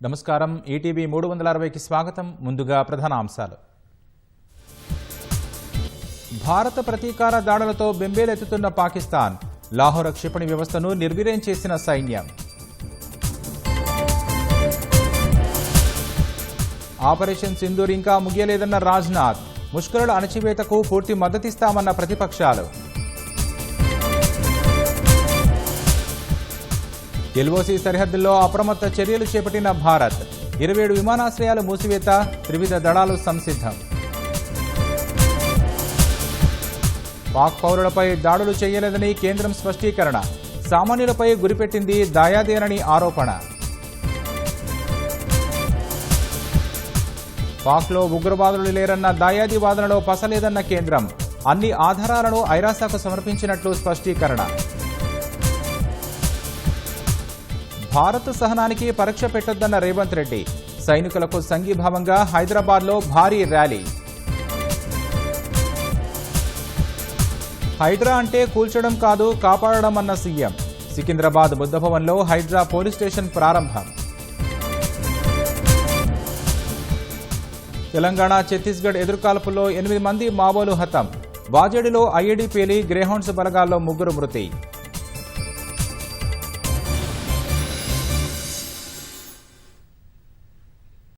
నమస్కారం ఈటీవీ 360కి స్వాగతం. ముందుగా ప్రధాన అంశాలు. భారత ప్రతీకార దాడులతో బెంబేలెత్తుతున్న పాకిస్తాన్, లాహోర్ క్షిపణి వ్యవస్థను నిర్వీర్యం చేసిన సైన్యం. ఆపరేషన్ సింధూర్ ఇంకా ముగియలేదన్న రాజ్నాథ్, ముష్కరుల అణచివేతకు పూర్తి మద్దతిస్తామన్న ప్రతిపక్షాలు. ఎల్ఓసీ సరిహద్దుల్లో అప్రమత్త చర్యలు చేపట్టిన భారత్, 27 విమానాశ్రయాలు మూసివేత, త్రివిధ దళాలు సంసిద్ధం. పాక్ పౌరులపై దాడులు చేయలేదని కేంద్రం స్పష్టీకరణ, సామాన్యులపై గురిపెట్టింది దాయాదేనని ఆరోపణ. పాక్లో ఉగ్రవాదులు లేరన్న దాయాది వాదనలో పసలేదన్న కేంద్రం, అన్ని ఆధారాలను ఐరాసకు సమర్పించినట్లు స్పష్టీకరణ. భారత్ సహనానికి పరీక్ష పెట్టొద్దన్న రేవంత్ రెడ్డి, సైనికులకు సంఘీభావంగా హైదరాబాద్లో భారీ ర్యాలీ. హైడ్రా అంటే కూల్చడం కాదు, కాపాడడం అన్న సీఎం, సికింద్రాబాద్ బుద్ధభవన్లో హైడ్రా పోలీస్ స్టేషన్ ప్రారంభం. తెలంగాణ ఛత్తీస్గఢ్ ఎదురుకాల్పుల్లో 8 మంది మావోలు హతం, వాజేడులో ఐఈడీ పేలి గ్రేహౌండ్స్ బలగాల్లో 3 మృతి.